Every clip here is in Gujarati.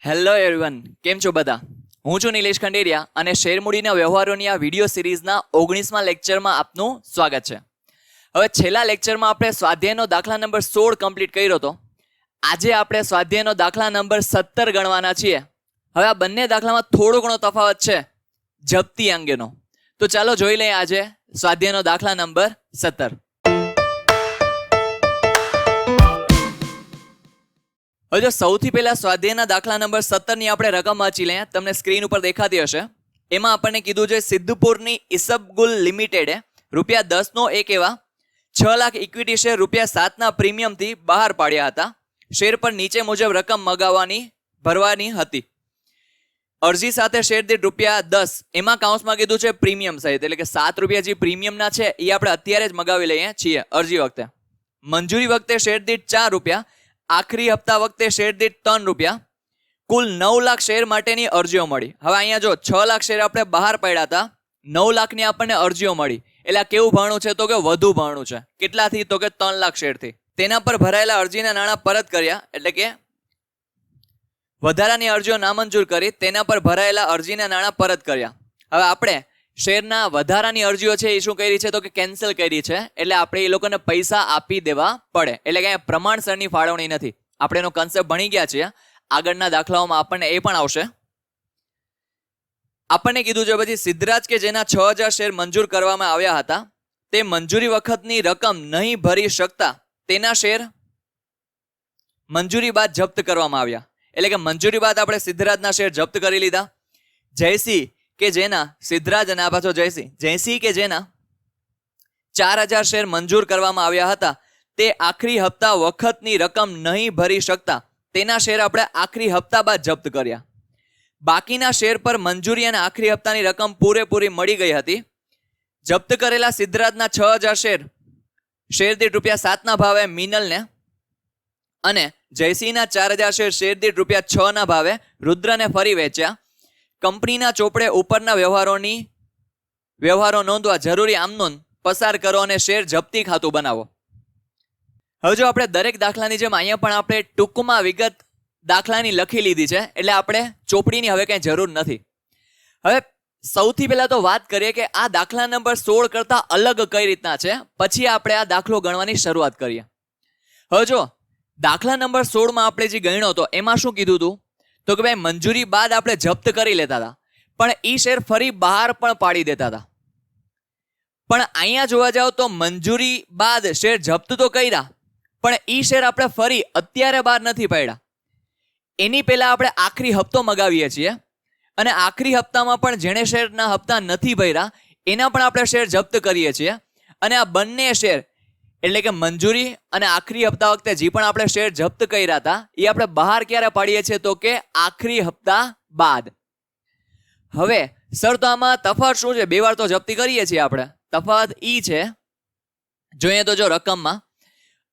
હેલો એવરીવન, કેમ છો બધા? હું છું નિલેશ ખંડેરિયા અને શેરમૂડીના વ્યવહારોની આ વિડીયો સિરીઝના 19મા લેક્ચરમાં આપનું સ્વાગત છે. હવે છેલ્લા લેક્ચરમાં આપણે સ્વાધ્યાયનો દાખલા નંબર 16 કમ્પ્લીટ કર્યો હતો. આજે આપણે સ્વાધ્યાયનો દાખલા નંબર 17 ગણવાના છીએ. હવે આ બંને દાખલામાં થોડો ઘણો તફાવત છે જપ્તી અંગેનો. તો ચાલો જોઈ લઈએ આજે સ્વાધ્યાયનો દાખલા નંબર 17. હવે જો સૌથી પહેલા સ્વાધ્યાયના દાખલા નંબર 17 ની આપણે રકમ વાંચી લઈએ. તમને સ્ક્રીન ઉપર દેખાતી હશે. એમાં આપણને કીધું છે સિદ્ધપુરની ઇસબગુલ લિમિટેડે ₹10 નો એક એવા 6 લાખ ઇક્વિટી શેર ₹7 ના પ્રીમિયમથી બહાર પાડ્યા હતા. શેર પર નીચે મુજબ રકમ ભરવાની હતી. અરજી સાથે શેર દીઠ ₹10, એમાં કાઉન્સમાં કીધું છે પ્રીમિયમ સહિત, એટલે કે ₹7 જે પ્રીમિયમના છે એ આપણે અત્યારે જ મગાવી લઈએ છીએ અરજી વખતે. મંજૂરી વખતે શેર દીઠ ₹4, આખરી હપ્તા વખતે શેર દીઠ ₹3, કુલ 9 લાખ શેર માટેની અરજીઓ મળી. હવે અહીંયા જો 6 લાખ શેર આપણે બહાર પાડ્યા હતા, 9 લાખની આપણને અરજીઓ મળી. એટલે આ કેવું ભાણું છે? તો કે વધુ ભાણું છે. કેટલાથી? તો કે 3 લાખ શેરથી. તેના પર ભરાયેલા અરજીના નાણાં પરત કર્યા, એટલે કે વધારાની અરજીઓ નામંજૂર કરી તેના પર ભરાયેલા અરજીના નાણાં પરત કર્યા. હવે આપણે શેરના વધારાની અરજીઓ છે એ શું કરી છે? તો કે કેન્સલ કરી છે. એટલે આપણે એ લોકોને પૈસા આપી દેવા પડે. એટલે કે પ્રમાણસરની ફાળવણી નથી. આપણે એનો કન્સેપ્ટ ભણી ગયા છીએ. આગળના દાખલાઓમાં આપણને એ પણ આવશે. આપણને કીધું છે પછી સિદ્ધરાજ કે જેના 6000 શેર મંજૂર કરવામાં આવ્યા હતા, તે મંજૂરી વખતની રકમ નહીં ભરી શકતા તેના શેર મંજૂરી બાદ જપ્ત કરવામાં આવ્યા. એટલે કે મંજૂરી બાદ આપણે સિદ્ધરાજના શેર જપ્ત કરી લીધા. જયસિંહ કે જેના સિદ્ધરાજ અને આ પાછો જયસિંહ કે જેના 4000 શેર મંજૂર કરવામાં આવ્યા હતા, તે આખરી હપ્તા વખતની રકમ નહીં ભરી શકતા તેના શેર આપણે આખરી હપ્તા બાદ જપ્ત કર્યા. બાકીના શેર પર મંજૂરી અને આખરી હપ્તાની રકમ પૂરેપૂરી મળી ગઈ હતી. જપ્ત કરેલા સિદ્ધરાજના 6000 શેર દીઠ ₹7 ના ભાવે મિનલને અને જયસિંહના 4000 શેર દીઠ ₹6 ના ભાવે રુદ્રને ફરી વેચ્યા. કંપનીના ચોપડે ઉપરના વ્યવહારો નોંધવા જરૂરી આમનોંધ પસાર કરો અને શેર જપ્તી ખાતું બનાવો. હવે જો આપણે દરેક દાખલાની જેમ અહીંયા પણ આપણે ટૂંકમાં વિગત દાખલાની લખી લીધી છે, એટલે આપણે ચોપડીની હવે કંઈ જરૂર નથી. હવે સૌથી પહેલા તો વાત કરીએ કે આ દાખલા નંબર 16 કરતાં અલગ કઈ રીતના છે, પછી આપણે આ દાખલો ગણવાની શરૂઆત કરીએ. હવે જો દાખલા નંબર 16માં આપણે જે ગણ્યો હતો એમાં શું કીધું હતું? તો કે ભાઈ મંજૂરી બાદ આપણે જપ્ત કરી લેતા હતા, પણ એ શેર ફરી બહાર પણ પાડી દેતા હતા. પણ અહીંયા જોવા જાવ તો મંજૂરી બાદ શેર જપ્ત તો કર્યા, પણ એ શેર આપણે ફરી અત્યારે બહાર નથી પાડ્યા. એની પહેલા આપણે આખરી હપ્તો મગાવીએ છીએ અને આખરી હપ્તામાં પણ જેણે શેરના હપ્તા નથી ભર્યા એના પણ આપણે શેર જપ્ત કરીએ છીએ. અને આ બંને શેર એટલે કે મંજૂરી અને આખરી હપ્તા વખતે જે પણ આપણે શેર જપ્ત કર્યા હતા એ આપણે બહાર ક્યારે પાડીએ છીએ? તો કે આખરી હપ્તા બાદ. હવે સર તો આમાં તફાવત શું છે? બે વાર તો જપ્તી કરીએ છીએ આપણે. તફાવત ઈ છે, જોઈએ તો જો રકમમાં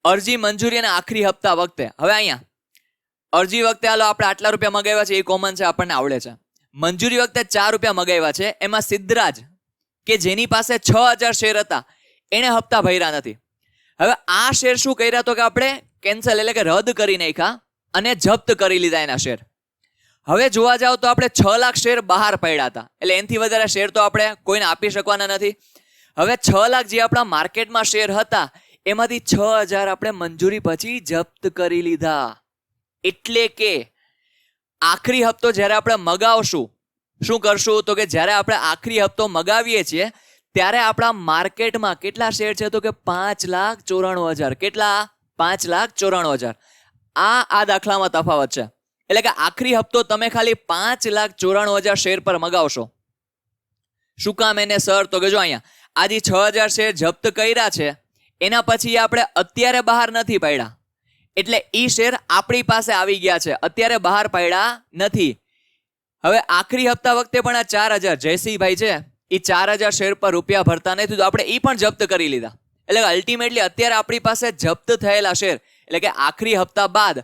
અરજી, મંજૂરી અને આખરી હપ્તા વખતે. હવે અહીંયા અરજી વખતે હાલો આપણે આટલા રૂપિયા મગાવ્યા છે, એ કોમન છે, આપણને આવડે છે. મંજૂરી વખતે ₹4 મગાવ્યા છે, એમાં સિદ્ધરાજ કે જેની પાસે 6000 શેર હતા એને હપ્તા ભર્યા નથી. હવે આ શેર શું કર્યા? તો કે આપણે કેન્સલ એટલે કે રદ કરી નાખ્યા અને જપ્ત કરી લીધા એના શેર. હવે જોવા જાવ તો આપણે 6 લાખ શેર બહાર પડ્યા હતા, એટલે એનાથી વધારે શેર તો આપણે કોઈને આપી શકવાના નથી. હવે 6 લાખ જે આપણા માર્કેટમાં શેર હતા એમાંથી 6000 આપણે મંજૂરી પછી જપ્ત કરી લીધા. એટલે કે આખરી હપ્તો જ્યારે આપણે મગાવશું, શું કરશું? તો કે જ્યારે આપણે આખરી હપ્તો મગાવીએ છીએ ત્યારે આપણા માર્કેટમાં કેટલા શેર છે? તો કે 5,94,000. કેટલા? 5,94,000. આ દાખલામાં તફાવત છે. એટલે કે આખરી હપ્તો તમે ખાલી 5,94,000 શેર પર મગાવશો. શું કામ એને સર? તો કે જો અહીંયા આજે 6000 શેર જપ્ત કર્યા છે, એના પછી આપણે અત્યારે બહાર નથી પાડ્યા, એટલે એ શેર આપણી પાસે આવી ગયા છે, અત્યારે બહાર પાડ્યા નથી. હવે આખરી હપ્તા વખતે પણ આ 4000 જયસિંહભાઈ છે એ 4000 શેર પર રૂપિયા ભરતા નથી, તો આપણે એ પણ જપ્ત કરી લીધા. એટલે અલ્ટિમેટલી અત્યારે આપણી પાસે જપ્ત થયેલા શેર એટલે કે આખરી હપ્તા બાદ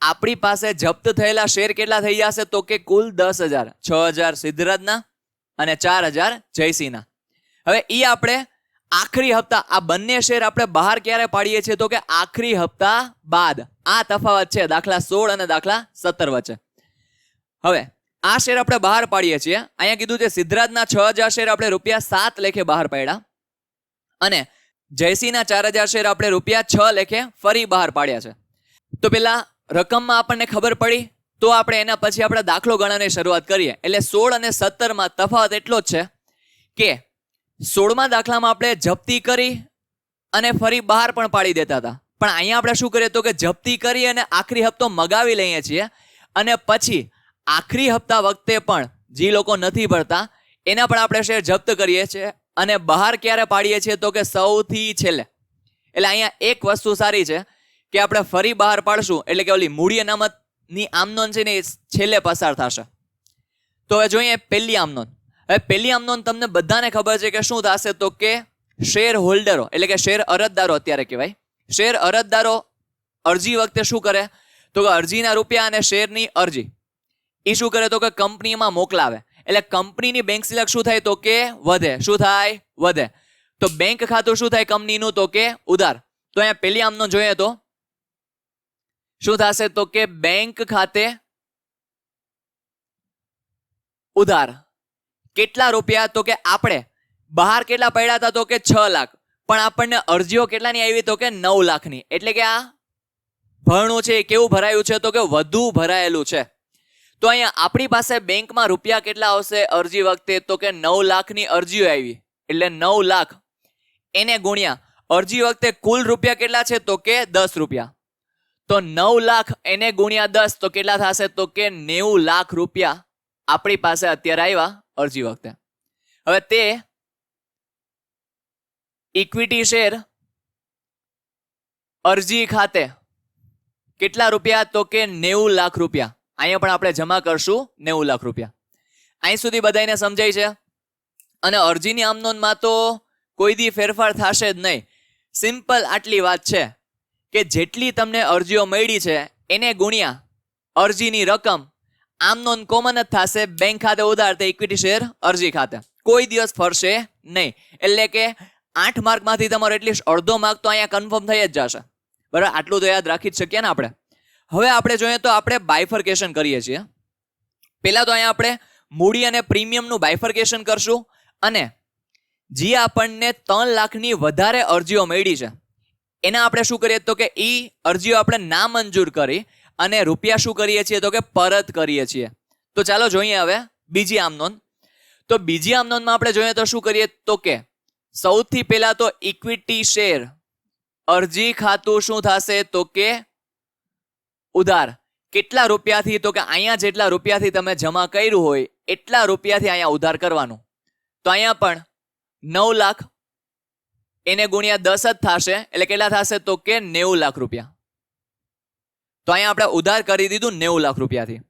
આપણી પાસે જપ્ત થયેલા શેર કેટલા થઈ જશે? તો કે કુલ 10,000. 6000 સિદ્ધરાજના અને 4000 જયસિંહના. હવે એ આપણે આખરી હપ્તા, આ બંને શેર આપણે બહાર ક્યારે પાડીએ છીએ? તો કે આખરી હપ્તા બાદ. આ તફાવત છે દાખલા 16 અને દાખલા 17 વચ્ચે. હવે આ શેર આપણે બહાર પાડીએ છીએ. અહીંયા કીધું છે સિદ્ધરાજના 6000 શેર આપણે ₹7 લેખે બહાર પાડ્યા અને જયસિંહના 4000 શેર આપણે ₹6 લેખે ફરી બહાર પાડ્યા છે. તો પેલા રકમમાં આપણને ખબર પડી, તો આપણે એના પછી આપણે દાખલો ગણવાની શરૂઆત કરીએ. એટલે 16 અને 17માં તફાવત એટલો જ છે કે 16મા દાખલામાં આપણે જપ્તી કરી અને ફરી બહાર પણ પાડી દેતા હતા, પણ અહીંયા આપણે શું કરીએ તો કે જપ્તી કરી અને આખરી હપ્તો મગાવી લઈએ છીએ અને પછી આખરી હપ્તા વખતે પણ જે લોકો નથી ભરતા એના પણ આપણે શેર જપ્ત કરીએ છીએ અને બહાર ક્યારે પાડીએ છીએ તો કે સૌથી છેલ્લે. એટલે અહીંયા એક વસ્તુ સારી છે કે આપણે ફરી બહાર પાડશું એટલે કે ઓલી મૂડી અનામતની આમનોંધ છે ને એ છેલ્લે પસાર થશે. તો હવે જોઈએ પહેલી આમનોંધ. હવે પહેલી આમનોંધ તમને બધાને ખબર છે કે શું થશે તો કે શેર હોલ્ડરો એટલે કે શેર અરજદારો અત્યારે કહેવાય, શેર અરજદારો અરજી વખતે શું કરે તો કે અરજીના રૂપિયા અને શેરની અરજી એ શું કરે તો કે કંપનીમાં મોકલાવે. એટલે કંપનીની બેંક સિલક શું થાય તો કે વધે. શું થાય? વધે. તો બેંક ખાતું શું થાય કંપનીનું તો કે ઉધાર. તો અહીંયા પહેલી આમનોંધ જોઈએ તો શું થશે તો કે બેંક ખાતે ઉધાર. કેટલા રૂપિયા તો કે આપણે બહાર કેટલા પડ્યા હતા તો કે 6 લાખ, પણ આપણને અરજીઓ કેટલાની આવી તો કે 9 લાખની. એટલે કે આ ભરણું છે એ કેવું ભરાયું છે તો કે વધુ ભરાયેલું છે. તો અહીંયા આપણી પાસે બેંકમાં રૂપિયા કેટલા આવશે અરજી વખતે તો કે 9 લાખની અરજીઓ આવી, એટલે 9 લાખ એને ગુણ્યા અરજી વખતે કુલ રૂપિયા કેટલા છે તો કે 10 રૂપિયા. તો 9 લાખ એને ગુણ્યા 10 તો કેટલા થશે તો કે 90 લાખ રૂપિયા આપણી પાસે અત્યારે આવ્યા અરજી વખતે. હવે તે ઇક્વિટી શેર અરજી ખાતે કેટલા રૂપિયા તો કે 90 લાખ રૂપિયા. અહીંયા પણ આપણે જમા કરશું 90 લાખ રૂપિયા. અહીં સુધી બધાને સમજાય છે? અને અરજીની આમનોંધમાં તો કોઈ દી ફેરફાર થશે જ નહીં. સિમ્પલ આટલી વાત છે કે જેટલી તમને અરજીઓ મળી છે એને ગુણ્યા અરજીની રકમ, આમનોંધ કોમન જ થશે. બેંક ખાતે ઉધાર તે ઇક્વિટી શેર અરજી ખાતે કોઈ દિવસ ફરશે નહીં. એટલે કે 8 માર્કમાંથી તમારો એટલીસ્ટ અડધો માર્ક તો અહીંયા કન્ફર્મ થઈ જ જશે. બરાબર, આટલું તો યાદ રાખી જ શકીએ ને આપણે. હવે આપણે જોઈએ તો આપણે બાયફર્કેશન કરીએ છીએ. પહેલા તો અહીંયા આપણે મૂડી અને પ્રીમિયમનું બાયફર્કેશન કરશું અને જે આપણને 3 લાખની વધારે અરજીઓ મળી છે એના આપણે શું કરીએ તો કે એ અરજીઓ આપણે નામંજૂર કરી અને રૂપિયા શું કરીએ છીએ તો કે પરત કરીએ છીએ. તો ચાલો જોઈએ હવે બીજી આમનોંધ. તો બીજી આમનોંધમાં આપણે જોઈએ તો શું કરીએ તો કે સૌથી પહેલા તો ઇક્વિટી શેર અરજી ખાતું શું થશે તો કે ઉધાર. કેટલા રૂપિયાથી તો કે અહીંયા જેટલા રૂપિયાથી તમે જમા કર્યું હોય એટલા રૂપિયાથી અહીંયા ઉધાર કરવાનું. તો અહીંયા પણ 9 લાખ એને ગુણ્યા 10 જ થશે એટલે કેટલા થશે તો કે 90 લાખ રૂપિયા. તો અહીંયા આપણે ઉધાર કરી દીધું 90 લાખ રૂપિયાથી.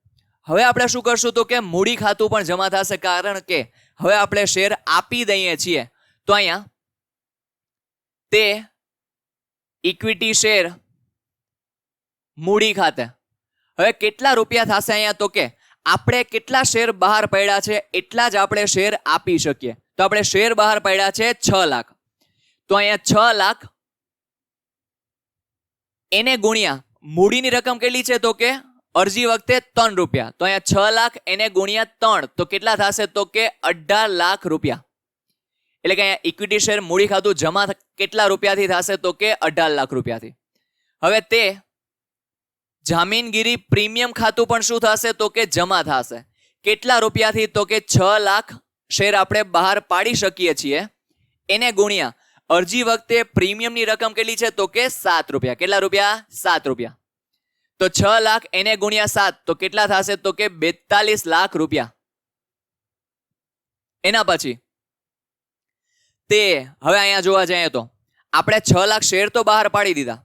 હવે આપણે શું કરશું તો કે મૂડી ખાતું પણ જમા થશે, કારણ કે હવે આપણે શેર આપી દઈએ છીએ. તો અહીંયા તે ઇક્વિટી શેર મૂડી ખાતે હવે કેટલા રૂપિયા થશે અહીંયા તો કે આપણે કેટલા શેર બહાર પડ્યા છે એટલા જ આપણે શેર આપી શકીએ. તો આપણે શેર બહાર પડ્યા છે 6 લાખ. તો અહીંયા 6 લાખ એને ગુણ્યા મૂડીની રકમ કેટલી છે તો કે અરજી વખતે 3 રૂપિયા. તો અહીંયા 6 લાખ એને ગુણ્યા 3 તો કેટલા થશે તો કે 18 લાખ રૂપિયા. એટલે કે અહીંયા ઇક્વિટી શેર મૂડી ખાતું જમા કેટલા રૂપિયાથી થશે તો કે 18 લાખ રૂપિયાથી. હવે તે જામીનગીરી પ્રીમિયમ ખાતું પણ શું થશે તો કે જમા થશે. કેટલા રૂપિયાથી તો કે 6 લાખ શેર આપણે બહાર પાડી શકીએ છીએ એને ગુણ્યા અરજી વખતે પ્રીમિયમની રકમ કેટલી છે તો કે 7 રૂપિયા. કેટલા રૂપિયા? 7 રૂપિયા. તો 6 લાખ એને ગુણ્યા 7 તો કેટલા થશે તો કે 42 લાખ રૂપિયા. એના પછી તે હવે અહીંયા જોવા જઈએ તો આપણે 6 લાખ શેર તો બહાર પાડી દીધા,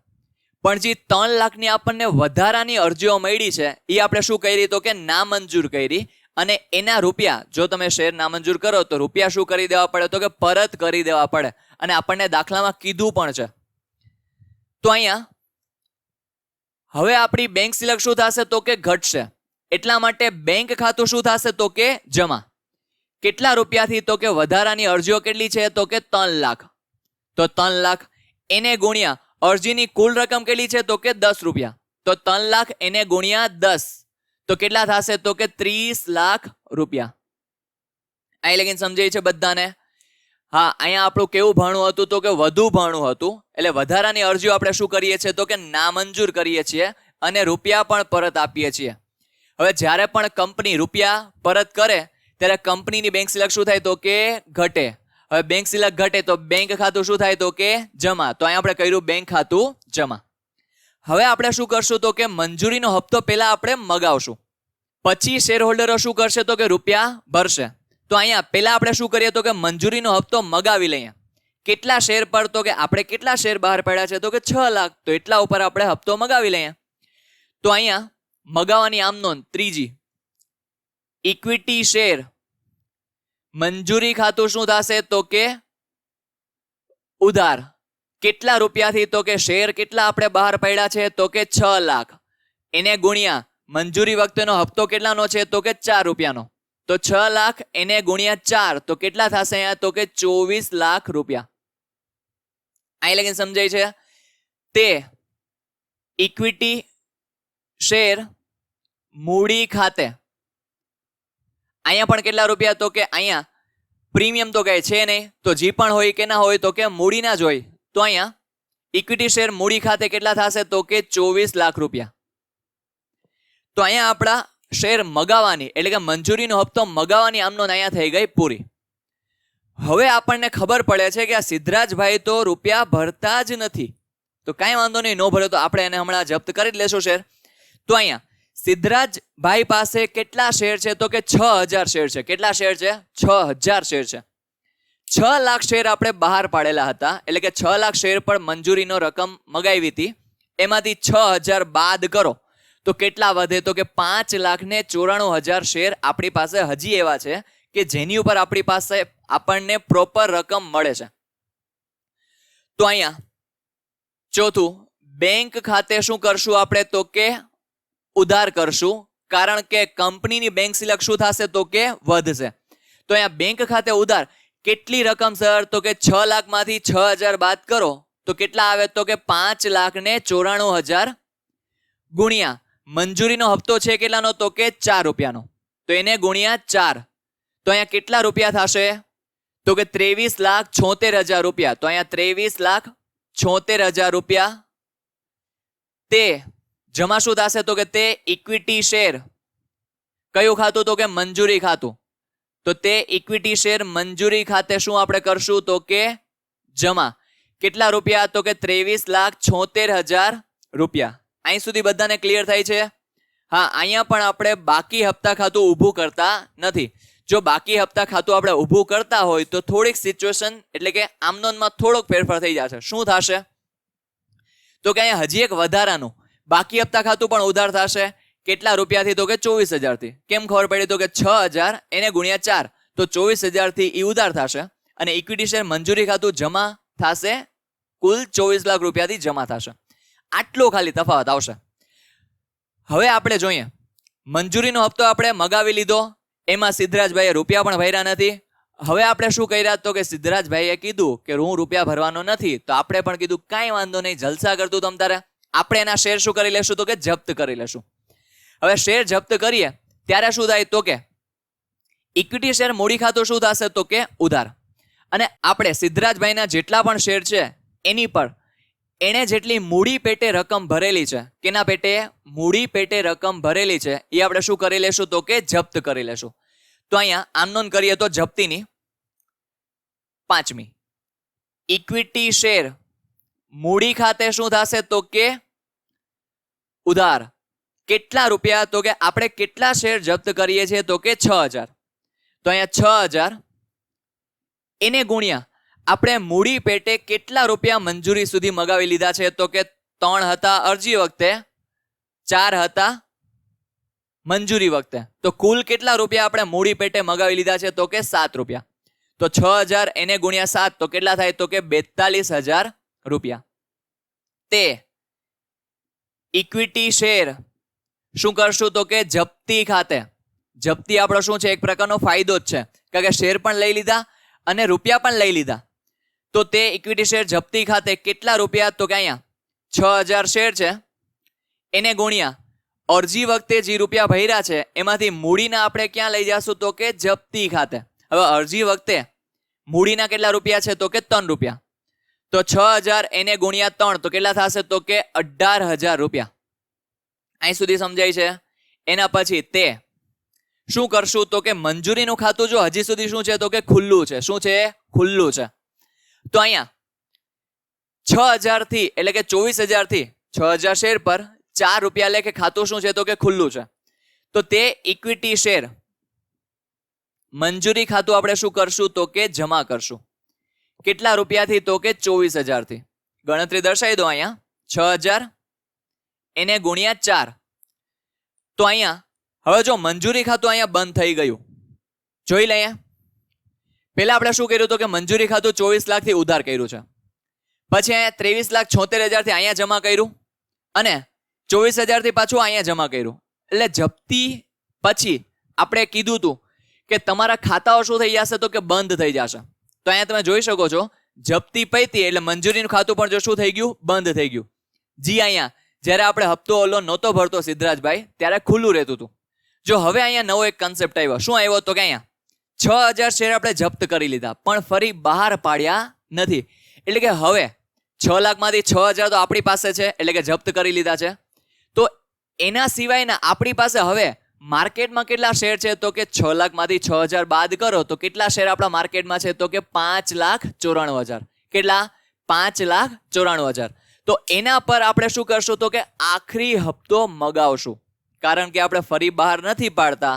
પણ જે 3 લાખની આપણને વધારાની અરજીઓ મળી છે એ આપણે શું કરી તો કે નામંજૂર કરી અને એના રૂપિયા જો તમે શેર નામંજૂર કરો તો રૂપિયા શું કરી દેવા પડે તો કે પરત કરી દેવા પડે અને આપણને દાખલામાં કીધું પણ છે. તો અહીંયા હવે આપણી બેંક સિલક શું થશે તો કે ઘટશે. એટલા માટે બેંક ખાતું શું થશે તો કે જમા. કેટલા રૂપિયાથી તો કે વધારાની અરજીઓ કેટલી છે તો કે 3 લાખ. તો 3 લાખ એને ગુણ્યા અરજીની કુલ રકમ કેટલી છે તો કે 10 રૂપિયા. તો 3 લાખ એને ગુણ્યા 10 તો કેટલા થશે તો કે 30 લાખ રૂપિયા. અહીં લગીને સમજાય છે બધાને? હા, અહીંયા આપણું કેવું ભાણું હતું તો કે વધુ ભાણું હતું, એટલે વધારાની અરજીઓ આપણે શું કરીએ છીએ તો કે નામંજૂર કરીએ છીએ અને રૂપિયા પણ પરત આપીએ છીએ. હવે જ્યારે પણ કંપની રૂપિયા પરત કરે ત્યારે કંપનીની બેંક સિલક શું થાય તો કે ઘટે. હવે બેંક સિલક ઘટે તો બેંક ખાતું શું થાય તો કે જમા. તો અહીંયા આપણે કર્યું બેંક ખાતું જમા. હવે આપણે શું કરશું તો કે મંજૂરીનો હપ્તો પહેલા આપણે મગાવશું, પછી શેર હોલ્ડરો શું કરશે તો કે રૂપિયા ભરશે. તો અહીંયા પહેલા આપણે શું કરીએ તો કે મંજૂરીનો હપ્તો મગાવી લઈએ. કેટલા શેર પર તો કે આપણે કેટલા શેર બહાર પડ્યા છે તો કે 6 લાખ, તો એટલા ઉપર આપણે હપ્તો મગાવી લઈએ. તો અહીંયા મગાવવાની આમ નોંધ ત્રીજી, ઇક્વિટી શેર મંજૂરી ખાતું શું થશે તો કે ઉધાર. કેટલા રૂપિયાથી તો કે શેર કેટલા આપણે બહાર પડ્યા છે તો કે 6 લાખ, એને ગુણ્યા મંજૂરી વખતેનો હપ્તો કેટલાનો છે તો કે 4 રૂપિયાનો. તો 6 લાખ એને ગુણ્યા 4 તો કેટલા થશે અહીંયા તો કે 24 લાખ રૂપિયા. અહીં લગીને સમજાય છે? તે ઇક્વિટી શેર મૂડી ખાતે અહીંયા પણ કેટલા રૂપિયા તો કે અહીંયા પ્રીમિયમ તો કઈ છે નહીં, તો જે પણ હોય કે ના હોય તો કે મૂડીના જ હોય. તો અહીંયા ઇક્વિટી શેર મૂડી ખાતે કેટલા થશે તો કે 24 લાખ રૂપિયા. તો અહીંયા આપણા શેર મગાવવાની એટલે કે મંજૂરીનો હપ્તો મગાવવાની આમનો અહીંયા થઈ ગઈ પૂરી. હવે આપણને ખબર પડે છે કે આ સિદ્ધરાજભાઈ તો રૂપિયા ભરતા જ નથી, તો કાંઈ વાંધો નહીં, નો ભરે તો આપણે એને હમણાં જપ્ત કરી જ લેશું શેર. તો અહીંયા સિદ્ધરાજભાઈ પાસે કેટલા શેર છે તો કે 6000 શેર છે. કેટલા શેર છે? 6000 શેર છે. 6 લાખ શેર આપણે બહાર પાડેલા હતા, એટલે કે 6 લાખ શેર પર મંજૂરીનો રકમ મગાવી હતી, એમાંથી 6000 બાદ કરો તો કેટલા વધે તો કે 5,94,000 શેર આપણી પાસે હજી એવા છે કે જેની ઉપર આપણી પાસે આપણને પ્રોપર રકમ મળે છે. તો અહીંયા ચોથું, બેંક ખાતે શું કરશું આપણે તો કે ઉધાર કરશું, કારણ કે કંપનીની બેંક સિલક શું થશે તો કે વધશે. તો અહીંયા બેંક ખાતે ઉધાર કેટલી રકમ સર તો કે 6 લાખમાંથી 6000 બાદ કરો તો કેટલા આવે તો કે 5,94,000 ગુણ્યા મંજૂરીનો હપ્તો છે કેટલાનો તો કે 4 રૂપિયાનો, તો એને ગુણ્યા 4. તો અહીંયા કેટલા રૂપિયા થશે તો કે 23,76,000 રૂપિયા. તો અહીંયા 23,76,000 રૂપિયા. તે જમા શું થશે તો કે તે ઇક્વિટી શેર કયું ખાતું તો કે મંજૂરી ખાતું. તો તે ઇક્વિટી શેર મંજૂરી ખાતે શું આપણે કરશું તો કે જમા. કેટલા રૂપિયા તો કે 23,76,000 રૂપિયા. અહીં સુધી બધાને ક્લિયર થાય છે? હા, અહીંયા પણ આપણે બાકી હપ્તા ખાતું ઊભું કરતા નથી. જો બાકી હપ્તા ખાતું આપણે ઊભું કરતા હોય તો થોડીક સિચ્યુએશન એટલે કે આમનોનમાં થોડોક ફેરફાર થઈ જશે. શું થશે તો કે અહીંયા હજી એક વધારાનું બાકી હપ્તા ખાતું પણ ઉધાર થશે. કેટલા રૂપિયાથી તો કે 24,000 થી. કેમ ખબર પડી તો કે 6000 એને ગુણ્યા 4 તો 24,000 થી એ ઉધાર થશે અને ઇક્વિટી શેર મંજૂરી ખાતું જમા થશે, કુલ 24 લાખ રૂપિયાથી જમા થશે. આટલો ખાલી તફાવત આવશે. હવે આપણે જોઈએ મંજૂરીનો હપ્તો આપણે મગાવી લીધો, એમાં સિદ્ધરાજભાઈએ રૂપિયા પણ ભર્યા નથી. હવે આપણે શું કર્યા તો કે સિદ્ધરાજભાઈએ કીધું કે હું રૂપિયા ભરવાનો નથી, તો આપણે પણ કીધું કાંઈ વાંધો નહીં, જલસા કરતું તમ તારે. આપણે એના શેર શું કરી લેશું તો કે જપ્ત કરી લેશું. હવે શેર જપ્ત કરીએ ત્યારે શું થાય તો કે ઇક્વિટી શેર મૂડી ખાતું શું થશે તો કે ઉધાર. અને આપણે સિદ્ધરાજભાઈના જેટલા પણ શેર છે એની પર એણે જેટલી મૂડી પેટે રકમ ભરેલી છે, કેના પેટે મૂડી પેટે રકમ ભરેલી છે, એ આપણે શું કરી લેશું તો કે જપ્ત કરી લેશું. તો અહીંયા આમ નોંધ કરીએ તો જપ્તીની પાંચમી, ઇક્વિટી શેર મૂડી ખાતે શું થશે તો કે ઉધાર. કેટલા રૂપિયા તો કે આપણે કેટલા શેર જપ્ત કરીએ છીએ તો કે 6000. તો અહીંયા 6000 એને ગુણ્યા આપણે મૂડી પેટે કેટલા રૂપિયા મંજૂરી સુધી મગાવી લીધા છે તો કે 3 હતા અરજી વખતે, 4 હતા મંજૂરી વખતે. તો કુલ કેટલા રૂપિયા આપણે મૂડી પેટે મગાવી લીધા છે તો કે 7 રૂપિયા. તો 6000 એને ગુણ્યા 7 તો કેટલા થાય તો કે 42,000 રૂપિયા. તે ઇક્વિટી શેર શું કરશું તો કે જપ્તી ખાતે. જપ્તી આપણો શું છે? એક પ્રકારનો ફાયદો જ છે, કારણ કે શેર પણ લઈ લીધા અને રૂપિયા પણ લઈ લીધા. તો તે ઇક્વિટી શેર જપ્તી ખાતે કેટલા રૂપિયા તો કે અહીંયા 6000 શેર છે એને ગુણ્યા અરજી વખતે જે રૂપિયા ભર્યા છે એમાંથી મૂડીના આપણે ક્યાં લઈ જશું તો કે જપ્તી ખાતે. હવે અરજી વખતે મૂડીના કેટલા રૂપિયા છે તો કે 3 રૂપિયા. તો 6,000 એને ગુણ્યા 3 તો કેટલા થશે તો કે 18,000 રૂપિયા. અહીં સુધી સમજાય છે. એના પછી તે શું કરશું તો કે મંજૂરીનું ખાતું જો હજી સુધી શું છે તો કે ખુલ્લું છે. શું છે? ખુલ્લું છે. તો અહીંયા 6,000 થી એટલે કે 24,000 થી 6,000 શેર પર 4 રૂપિયા લેખે ખાતું શું છે તો કે ખુલ્લું છે. તો તે ઇક્વિટી શેર મંજૂરી ખાતું આપણે શું કરશું તો કે જમા કરશું. કેટલા રૂપિયાથી તો કે 24,000 થી. ગણતરી દર્શાવી દો અહીંયા. 6,000 એને ગુણ્યા 4. તો અહીંયા હવે જો મંજૂરી ખાતું અહીંયા બંધ થઈ ગયું. જોઈ લઈએ. પહેલા આપણે શું કર્યું તો કે મંજૂરી ખાતું 24 લાખ થી ઉધાર કર્યું છે. પછી અહીંયા 23,76,000 થી અહીંયા જમા કર્યું અને 24,000 થી પાછું અહીંયા જમા કર્યું. એટલે જપ્તી પછી આપણે કીધું હતું કે તમારા ખાતાઓ શું થઈ જશે તો કે બંધ થઈ જશે. તો અહીંયા તમે જોઈ શકો છો જપ્તી પૈતી એટલે મંજૂરીનું ખાતું પણ જો શું થઈ ગયું? બંધ થઈ ગયું. જી અહીંયા જ્યારે આપણે હપ્તો ઓલો નહોતો ભરતો સિદ્ધરાજભાઈ ત્યારે ખુલ્લું રહેતું હતું. જો હવે અહીંયા નવો એક કન્સેપ્ટ આવ્યો. શું આવ્યો તો કે અહીંયા 6,000 શેર આપણે જપ્ત કરી લીધા પણ ફરી બહાર પાડ્યા નથી. એટલે કે હવે 6 લાખમાંથી 6,000 તો આપણી પાસે છે એટલે કે જપ્ત કરી લીધા છે. તો એના સિવાયના આપણી પાસે હવે માર્કેટમાં કેટલા શેર છે તો કે 6 લાખમાંથી 6,000 બાદ કરો તો કેટલા શેર આપણા માર્કેટમાં છે તો કે 5,94,000. કેટલા? 5,94,000. તો એના પર આપણે શું કરશું તો કે આખરી હપ્તો મગાવશું. કારણ કે આપણે ફરી બહાર નથી પાડતા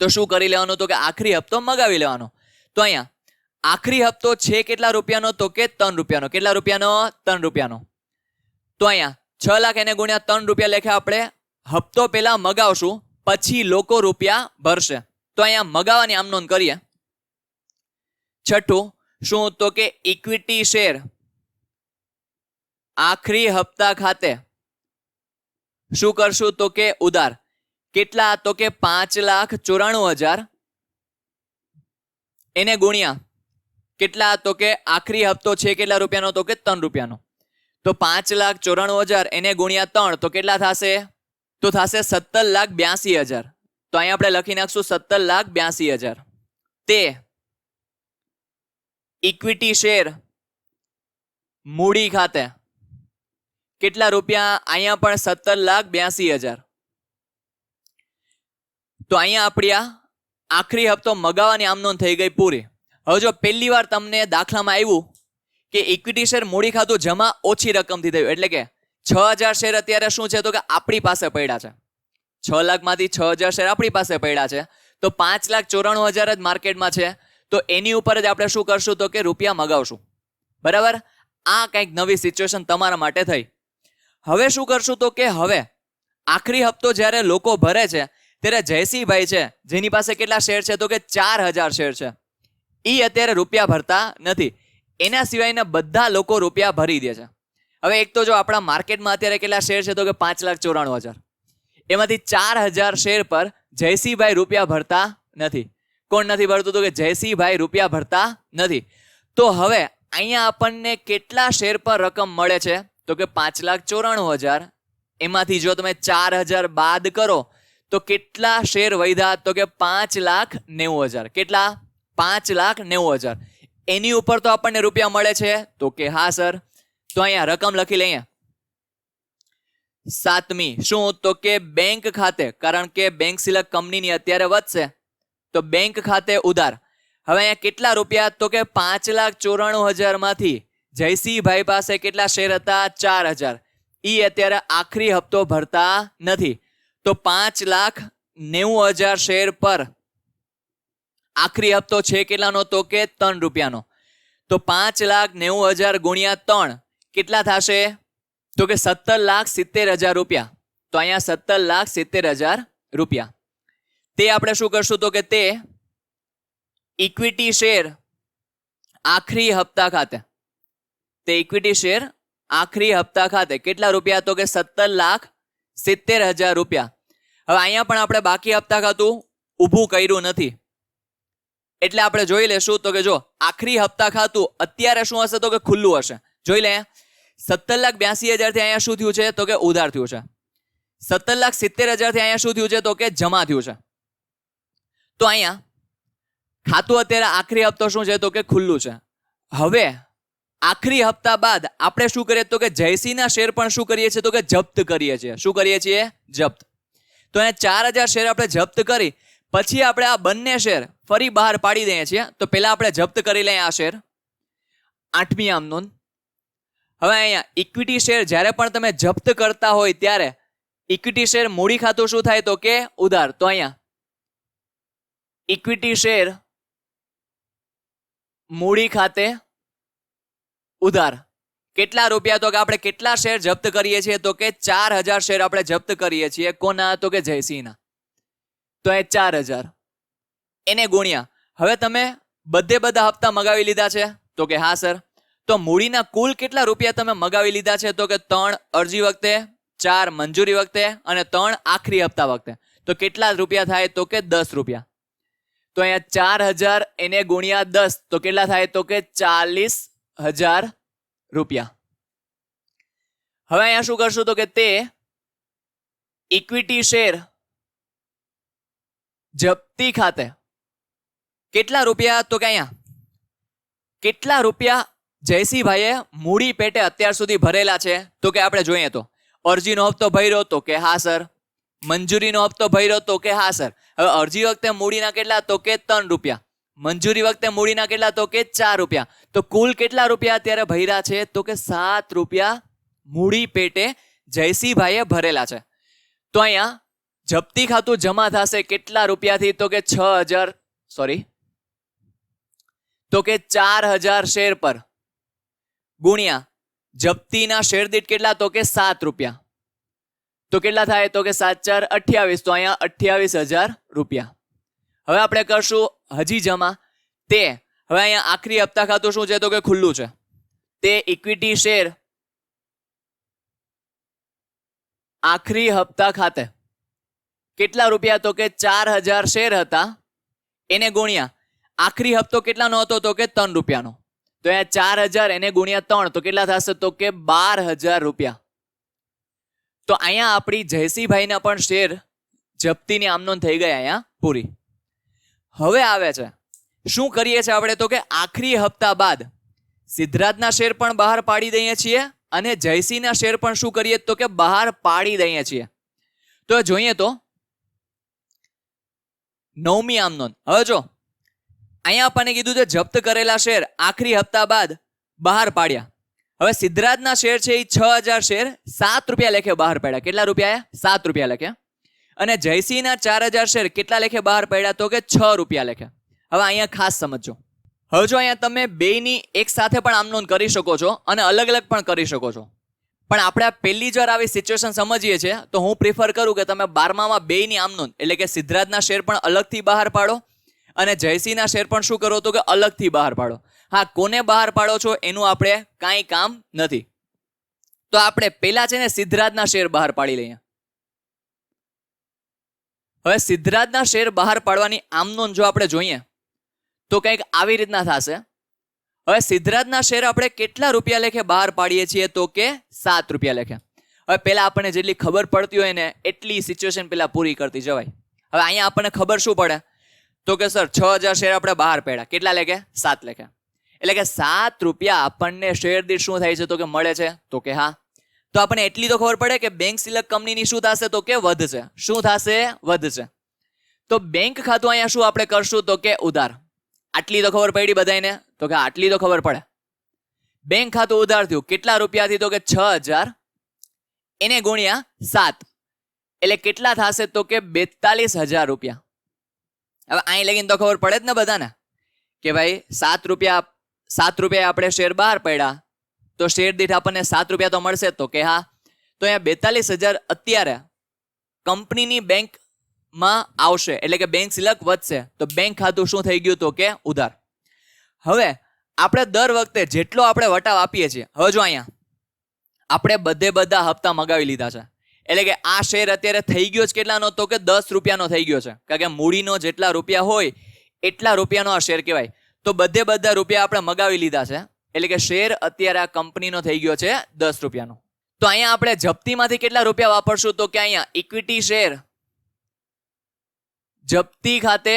તો શું કરી લેવાનું તો કે આખરી હપ્તો મગાવી લેવાનો. તો અહીંયા આખરી હપ્તો છે કેટલા રૂપિયાનો તો કે 3 રૂપિયાનો. કેટલા રૂપિયાનો? 3 રૂપિયાનો. તો અહીંયા 6 લાખ એને ગુણ્યા 3 રૂપિયા લેખે આપણે હપ્તો પહેલા મગાવશું પછી લોકો રૂપિયા ભરશે. તો અહીંયા મગાવવાની આમ નોંધ કરીએ. છઠ્ઠું શું તો કે ઇક્વિટી શેર આખરી હપ્તા ખાતે શું કરશું તો કે ઉધાર. કેટલા? તો કે 5,94,000 એને ગુણ્યા કેટલા તો કે આખરી હપ્તો છે કેટલા રૂપિયાનો તો કે 3 રૂપિયાનો. તો 5,94,000 એને ગુણ્યા 3 તો કેટલા થશે તો થશે 17,82,000. તો અહીંયા આપણે લખી નાખશું 17,82,000. તે ઇક્વિટી શેર મૂડી ખાતે કેટલા રૂપિયા? અહીંયા પણ 17,82,000. તો અહીંયા આપણી આ આખરી હપ્તો મગાવવાની આમ નોંધ થઈ ગઈ પૂરી. હવે જો પહેલી વાર તમને દાખલામાં આવ્યું કે ઇક્વિટી શેર મૂડી ખાતું જમા ઓછી રકમથી થયું એટલે કે 6,000 શેર અત્યારે શું છે તો કે આપણી પાસે પડ્યા છે. 6 લાખમાંથી 6,000 શેર આપણી પાસે પડ્યા છે તો 5,94,000 જ માર્કેટમાં છે. તો એની ઉપર જ આપણે શું કરશું તો કે રૂપિયા મગાવશું. બરાબર? આ કંઈક નવી સિચ્યુએશન તમારા માટે થઈ. હવે શું કરશું તો કે હવે આખરી હપ્તો જ્યારે લોકો ભરે છે ત્યારે જયસિંહભાઈ છે જેની પાસે કેટલા શેર છે તો કે 4,000 શેર છે. એ અત્યારે રૂપિયા ભરતા નથી. એના સિવાયના બધા લોકો રૂપિયા ભરી દે છે. હવે એક તો જો આપણા માર્કેટમાં અત્યારે કેટલા શેર છે તો કે 5,94,000. એમાંથી 4,000 શેર પર જયસિંહભાઈ રૂપિયા ભરતા નથી. કોણ નથી ભરતું તો કે જયસિંહભાઈ રૂપિયા ભરતા નથી. તો હવે અહીંયા આપણને કેટલા શેર પર રકમ મળે છે તો કે 5,94,000. એમાંથી જો તમે 4,000 બાદ કરો તો કેટલા શેર વધ્યા તો કે 5,90,000. કેટલા? 5,90,000. એની ઉપર તો આપણને રૂપિયા મળે છે તો કે હા સર. તો અહીંયા રકમ લખી લઈએ. 7મી શું તો કે બેંક ખાતે, કારણ કે બેંક સિલક કંપનીની અત્યારે વધશે તો બેંક ખાતે ઉધાર. હવે અહીંયા કેટલા રૂપિયા તો કે 5,94,000 માંથી જયસિંહભાઈ પાસે કેટલા શેર હતા? 4,000. ઈ અત્યારે આખરી હપ્તો ભરતા નથી તો 5,90,000 શેર પર આખરી હપ્તો છે કેટલાનો તો કે 3 રૂપિયાનો. તો 5,90,000 ગુણ્યા 3 કેટલા થશે તો કે 17,70,000 રૂપિયા. તો અહીંયા 17,70,000 રૂપિયા. તે આપણે શું કરશું તો કે તે ઇક્વિટી શેર આખરી હપ્તા ખાતે, તે ઇક્વિટી શેર આખરી હપ્તા ખાતે કેટલા રૂપિયા તો કે 17,70,000 રૂપિયા. હવે અહીંયા પણ આપણે બાકી હપ્તા ખાતું ઊભું કર્યું નથી એટલે આપણે જોઈ લેશું તો કે જો આખરી હપ્તા ખાતું અત્યારે શું હશે તો કે ખુલ્લું હશે. જોઈ લે 17,82,000 થી અહીંયા શું થયું છે તો કે ઉધાર થયું છે. 17,70,000 થી અહીંયા શું થયું છે તો કે જમા થયું છે. તો અહીંયા ખાતું અત્યારે આખરી હપ્તો શું છે તો કે ખુલ્લું છે. હવે આખરી હપ્તા બાદ આપણે શું કરીએ તો કે જયસિંહના શેર પણ શું કરીએ છીએ તો કે જપ્ત કરીએ છીએ. શું કરીએ છીએ? જપ્ત. તો અહીંયા 4,000 શેર આપણે જપ્ત કરી પછી આપણે આ બંને શેર ફરી બહાર પાડી દઈએ છીએ. તો પહેલા આપણે જપ્ત કરી લઈએ આ શેર, 8મી આમ નોંધ. હવે અહીંયા ઇક્વિટી શેર જ્યારે પણ તમે જપ્ત કરતા હોય ત્યારે ઇક્વિટી શેર મૂડી ખાતું શું થાય તો કે ઉધાર. તો અહીંયા ઇક્વિટી શેર મૂડી ખાતે ઉધાર. કેટલા રૂપિયા તો કે આપણે કેટલા શેર જપ્ત કરીએ છીએ તો કે 4,000 શેર આપણે જપ્ત કરીએ છીએ. કોના? તો કે જયસિંહના. તો એ 4,000 એને ગુણ્યા. હવે તમે બધા હપ્તા મગાવી લીધા છે તો કે હા સર. તો મૂડીના કુલ કેટલા રૂપિયા તમે મગાવી લીધા છે તો કે 3 અરજી વખતે, 4 મંજૂરી વખતે અને 3 આખરી હપ્તા વખતે. તો કેટલા રૂપિયા થાય તો કે 10 રૂપિયા. તો અહીંયા 4,000 એને ગુણ્યા 10 તો કેટલા થાય તો કે 40,000 રૂપિયા. હવે અહીંયા શું કરશું તો કે તે ઇક્વિટી શેર જપ્તી ખાતે કેટલા રૂપિયા તો કે અહીંયા કેટલા રૂપિયા જયસિંહભાઈએ મૂડી પેટે અત્યાર સુધી ભરેલા છે તો કે આપણે જોઈએ તો અરજીનો હપ્તો ભર્યો તો કે હા સર, મંજૂરીનો હપ્તો ભર્યો તો કે હા સર. હવે અરજી વખતે મૂડીના કેટલા તો કે 3 રૂપિયા, મંજૂરી વખતે મૂડીના કેટલા તો કે 4 રૂપિયા. તો કુલ કેટલા રૂપિયા અત્યારે ભર્યા છે તો કે 7 રૂપિયા મૂડી પેટે જયસિંહભાઈએ ભરેલા છે. તો અહીંયા જપ્તી ખાતું જમા થશે કેટલા રૂપિયાથી તો કે 4,000 શેર પર ગુણ્યા જપ્તીના શેર દીઠ કેટલા તો કે 7 રૂપિયા. તો કેટલા થાય તો કે 7 × 4 = 28. તો અહીંયા 28,000 રૂપિયા. હવે આપણે કરશું હજી જમા તે. હવે અહીંયા આખરી હપ્તા ખાતું શું છે તો કે ખુલ્લું છે. તે ઇક્વિટી શેર આખરી હપ્તા ખાતે કેટલા રૂપિયા તો કે 4,000 શેર હતા એને ગુણ્યા આખરી હપ્તો કેટલાનો હતો તો કે 3 રૂપિયાનો. તો અહીંયા 4,000 એને ગુણ્યા 3 તો કેટલા થશે તો કે 12,000 રૂપિયા. તો અહીંયા આપણી જયસિંહભાઈના પણ શેર જપ્તીની આમનોંધ થઈ ગઈ અહીંયા પૂરી. હવે આવે છે શું કરીએ છીએ આપણે તો કે આખરી હપ્તા બાદ સિદ્ધરાજના શેર પણ બહાર પાડી દઈએ છીએ અને જયસિંહના શેર પણ શું કરીએ તો કે બહાર પાડી દઈએ છીએ. તો જોઈએ તો 9મી આમ નોંધ. હવે જો અહીંયા આપણને કીધું છે જપ્ત કરેલા શેર આખરી હપ્તા બાદ બહાર પાડ્યા. હવે સિદ્ધરાજના શેર છે એ 6,000 શેર 7 રૂપિયા લેખે બહાર પાડ્યા. કેટલા રૂપિયા? 7 રૂપિયા લેખે. અને જયસિંહના 4,000 શેર કેટલા લેખે બહાર પાડ્યા તો કે 6 રૂપિયા લેખે. હવે અહીંયા ખાસ સમજો. હવે જો અહીંયા તમે બેયની એક સાથે પણ આમ નોંધ કરી શકો છો અને અલગ અલગ પણ કરી શકો છો. પણ આપણે પહેલી જ વાર આવી સિચ્યુએશન સમજીએ છીએ તો હું પ્રિફર કરું કે તમે 12મામાં બેયની આમ નોંધ એટલે કે સિદ્ધરાજના શેર પણ અલગથી બહાર પાડો અને જયસિંહના શેર પણ શું કરો તો કે અલગથી બહાર પાડો. હા, કોને બહાર પાડો છો એનું આપણે કાંઈ કામ નથી. તો આપણે પહેલા છે ને સિદ્ધરાજના શેર બહાર પાડી લઈએ. હવે સિદ્ધરાજના શેર બહાર પાડવાની આમ નોંધ જો આપણે જોઈએ તો કંઈક આવી રીતના થશે. હવે સિદ્ધરાજના શેર આપણે કેટલા રૂપિયા લેખે બહાર પાડીએ છીએ તો કે 7 રૂપિયા લેખે. હવે પહેલા આપણને જેટલી ખબર પડતી હોય ને એટલી સિચ્યુએશન પહેલા પૂરી કરતી જવાય. હવે અહીંયા આપણને ખબર શું પડે તો કે સર 6,000 શેર આપણે બહાર પાડ્યા કેટલા લેખે? 7 લેખે. એટલે કે 7 રૂપિયા આપણને શેર દીઠ શું થાય છે તો કે મળે છે તો કે હા. તો આપણને એટલી તો ખબર પડે કે બેંક સિલક કંપનીની શું થશે તો કે વધશે. શું થશે? વધશે. તો બેંક ખાતું અહીંયા શું આપણે કરશું તો કે ઉધાર. આટલી તો ખબર પડી બધાને તો કે આટલી તો ખબર પડે. બેંક ખાતું ઉધાર થયું કેટલા રૂપિયાથી તો કે 6,000 એને ગુણ્યા 7 એટલે કેટલા થશે તો કે 42,000 રૂપિયા. હવે અહીં લગીને તો ખબર પડે જ ને બધાને કે ભાઈ 7 રૂપિયા આપણે શેર બહાર પડ્યા તો શેર દીઠ આપણને 7 રૂપિયા તો મળશે તો કે હા. તો અહીંયા 42,000 અત્યારે કંપનીની બેંકમાં આવશે એટલે કે બેંક સિલક વધશે. તો બેંક ખાતું શું થઈ ગયું તો કે ઉધાર. હવે આપણે દર વખતે જેટલો આપણે વટાવ આપીએ છીએ, હવે જો અહીંયા આપણે બધા હપ્તા મગાવી લીધા છે એટલે કે આ શેર અત્યારે થઈ ગયો છે કેટલાનો તો કે 10 રૂપિયાનો થઈ ગયો છે. કારણ કે મૂડીનો જેટલા રૂપિયા હોય એટલા રૂપિયાનો આ શેર કહેવાય. તો બધા રૂપિયા આપણે મગાવી લીધા છે એટલે કે શેર અત્યારે આ કંપનીનો થઈ ગયો છે 10 રૂપિયાનો. તો અહીંયા આપણે જપ્તીમાંથી કેટલા રૂપિયા વાપરશું? તો કે અહીંયા ઇક્વિટી શેર જપ્તી ખાતે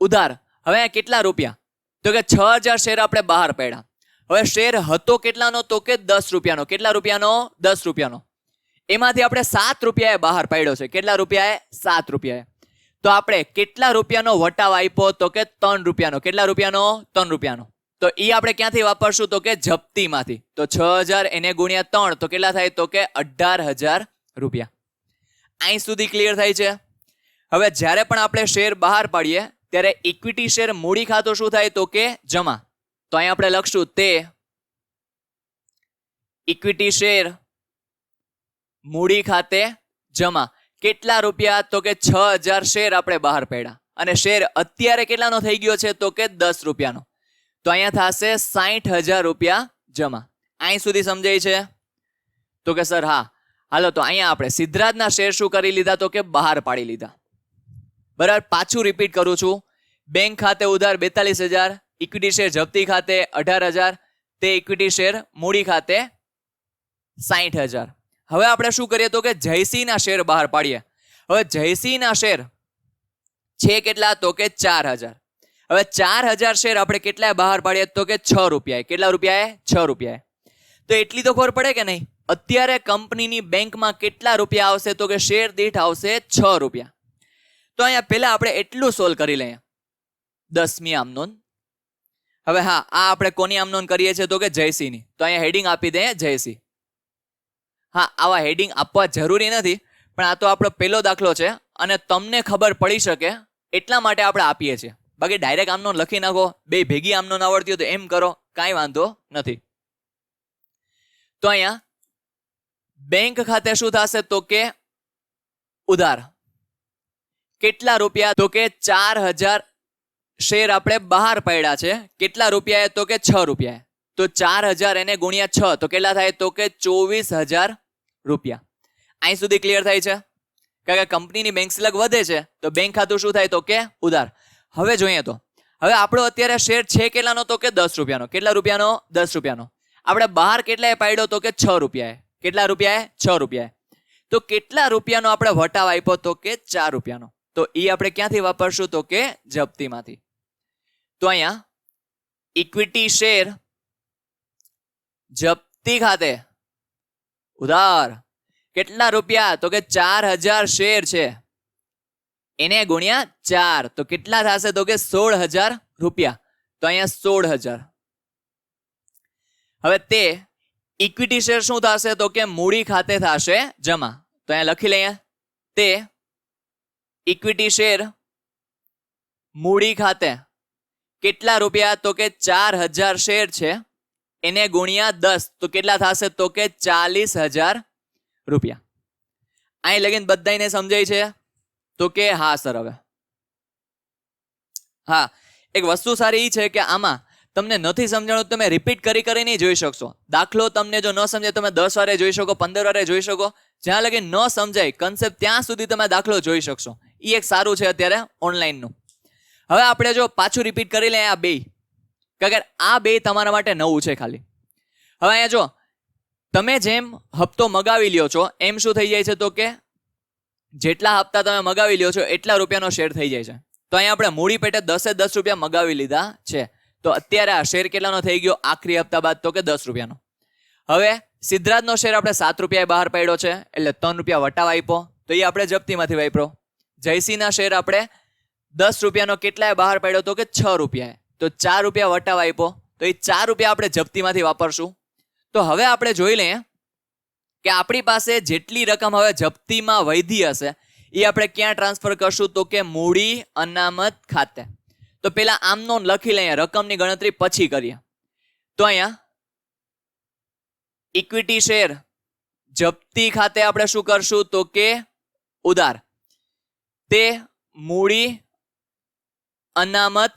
ઉધાર. હવે અહીંયા કેટલા રૂપિયા? તો કે 6000 શેર આપણે બહાર પાડ્યા. હવે શેર હતો કેટલાનો? તો કે 10 રૂપિયાનો. કેટલા રૂપિયાનો? 10 રૂપિયાનો. એમાંથી આપણે 7 રૂપિયાએ બહાર પાડ્યો છે. કેટલા રૂપિયાએ? 7 રૂપિયાએ. તો આપણે કેટલા રૂપિયાનો વટાવ આપ્યો? તો કે 3 રૂપિયાનો. કેટલા રૂપિયાનો? 3 રૂપિયાનો. તો એ આપણે ક્યાંથી વાપરશું? તો કે જપ્તીમાંથી. તો 6000 એને ગુણ્યા 3 તો કેટલા થાય? તો કે 18000 રૂપિયા. અહીં સુધી ક્લિયર થાય છે? હવે જ્યારે પણ આપણે શેર બહાર પાડીએ ત્યારે ઇક્વિટી શેર મૂડી ખાતું શું થાય? તો કે જમા. તો અહીં આપણે લખશું તે ઇક્વિટી શેર મૂડી ખાતે જમા. કેટલા રૂપિયા? તો કે 6000 શેર આપણે બહાર પાડ્યા અને શેર અત્યારે કેટલાનો થઈ ગયો છે? તો કે 10 રૂપિયાનો. તો અહીંયા થશે 60000 રૂપિયા જમા. અહીં સુધી સમજાય છે? તો કે સર હા. હાલો તો અહીંયા આપણે સિદ્ધરાજના શેર શું કરી લીધા? તો કે બહાર પાડી લીધા. બરાબર. પાછું રિપીટ કરું છું. બેંક ખાતે ઉધાર 42000, ઇક્વિટી શેર જપ્તી ખાતે 18000, તે ઇક્વિટી શેર મૂડી ખાતે 60000. હવે આપણે શું કરીએ? તો કે જયસિંહના શેર બહાર પાડીએ. હવે જયસિંહના શેર છે કેટલા? તો કે 4000. હવે 4000 શેર આપણે કેટલા બહાર પાડીએ? તો કે 6 રૂપિયાએ. કેટલા રૂપિયાએ? 6 રૂપિયાએ. તો એટલી તો ખબર પડે કે નહીં? અત્યારે કંપનીની બેંકમાં કેટલા રૂપિયા આવશે? તો કે શેર દીઠ આવશે 6 રૂપિયા. તો અહીંયા પહેલા આપણે એટલું સોલ્વ કરી લઈએ. 10મી આમનોંધ. હવે હા, આ આપણે કોની આમનોંધ કરીએ છીએ? તો કે જયસિંહની. તો અહીંયા હેડિંગ આપી દઈએ જયસિંહ. હા, આવા હેડિંગ આપવા જરૂરી નથી, પણ આ તો આપણો પહેલો દાખલો છે અને તમને ખબર પડી શકે એટલા માટે આપણે આપીએ છીએ. બાકી ડાયરેક્ટ આમનોંધ લખી નાખો, બે ભેગી આમનોંધ આવડતી હોય તો એમ કરો, કાંઈ વાંધો નથી. તો અહીંયા બેંક ખાતે શું થશે? તો કે ઉધાર. કેટલા રૂપિયા? તો કે 4000 શેર આપણે બહાર પાડ્યા છે. કેટલા રૂપિયા? તો કે 6 રૂપિયા. તો 4000 એને ગુણ્યા 6 તો કેટલા થાય? તો કે 24000 રૂપિયા. અહીં સુધી ક્લિયર થાય છે? કારણ કે કંપનીની બેંક સિલક વધે છે તો બેંક ખાતું શું થાય? તો કે ઉધાર. હવે જોઈએ તો હવે આપણો અત્યારે શેર છે કેટલાનો? તો કે 10 રૂપિયાનો. કેટલા રૂપિયાનો? 10 રૂપિયાનો. આપણે બહાર કેટલાએ પાડ્યો? તો કે 6 રૂપિયાએ. કેટલા રૂપિયાએ? 6 રૂપિયાએ. તો કેટલા રૂપિયાનો આપણે વટાવ આપ્યો? તો કે 4 રૂપિયાનો. તો એ આપણે ક્યાંથી વાપરશું? તો કે જપ્તીમાંથી. તો અહીંયા ઇક્વિટી શેર જપ્તી ખાતે ઉધાર કેટલા રૂપિયા? તો કે 4000 શેર છે એને ગુણ્યા 4 તો કેટલા થશે? તો કે 16000 રૂપિયા. તો અહીંયા 16000. હવે તે ઇક્વિટી શેર શું થશે? તો કે મૂડી ખાતે થશે જમા. તો અહીંયા લખી લઈએ તે ઇક્વિટી શેર મૂડી ખાતે કેટલા રૂપિયા? તો કે 4000 શેર છે એને ગુણ્યા 10 તો કેટલા થશે? તો કે 40000 રૂપિયા. અહીં લગીને બધાને સમજાય છે? તો કે હા સર. હવે હા, એક વસ્તુ સારી એ છે કે આમાં તમને નથી સમજાણું તમે રિપીટ કરીને જોઈ શકશો. દાખલો તમને જો ન સમજાય તમે 10 વારે જોઈ શકો, 15 વારે જોઈ શકો. જ્યાં લગી ન સમજાય કન્સેપ્ટ ત્યાં સુધી તમે દાખલો જોઈ શકશો. એ એક સારું છે અત્યારે ઓનલાઈનનું. હવે આપણે જો પાછું રિપીટ કરી લઈએ આ બે, કારણ કે આ બે તમારા માટે નવું છે ખાલી. હવે અહીંયા જો તમે જેમ હપ્તો મગાવી લ્યો છો એમ શું થઈ જાય છે? તો કે જેટલા હપ્તા તમે મગાવી લ્યો છો એટલા રૂપિયાનો શેર થઈ જાય છે. તો અહીંયા આપણે મૂડી પેટે 10 રૂપિયા મગાવી લીધા છે. તો અત્યારે આ શેર કેટલાનો થઈ ગયો આખરી હપ્તા બાદ? તો કે 10 રૂપિયાનો. હવે સિદ્ધરાજનો શેર આપણે 7 રૂપિયાએ બહાર પાડ્યો છે એટલે 3 રૂપિયા વટાવ આપ્યો તો એ આપણે જપ્તીમાંથી વાપરો. જયસિંહના શેર આપણે 10 રૂપિયાનો કેટલાએ બહાર પાડ્યો? તો કે 6 રૂપિયાએ. તો 4 રૂપિયા વટાવ આપ્યો તો એ 4 રૂપિયા આપણે જપ્તીમાંથી વાપરશું. તો હવે આપણે જોઈ લઈએ કે આપણી પાસે જેટલી રકમ હવે જપ્તીમાં વધી હશે એ આપણે ક્યાં ટ્રાન્સફર કરશું? તો કે મૂડી અનામત ખાતે. તો પેલા આમ નોંધ લખી લઈએ, રકમની ગણતરી પછી કરીએ. તો અહીંયા ઇક્વિટી શેર જપ્તી ખાતે આપણે શું કરશું? તો કે ઉધાર. તે મૂડી અનામત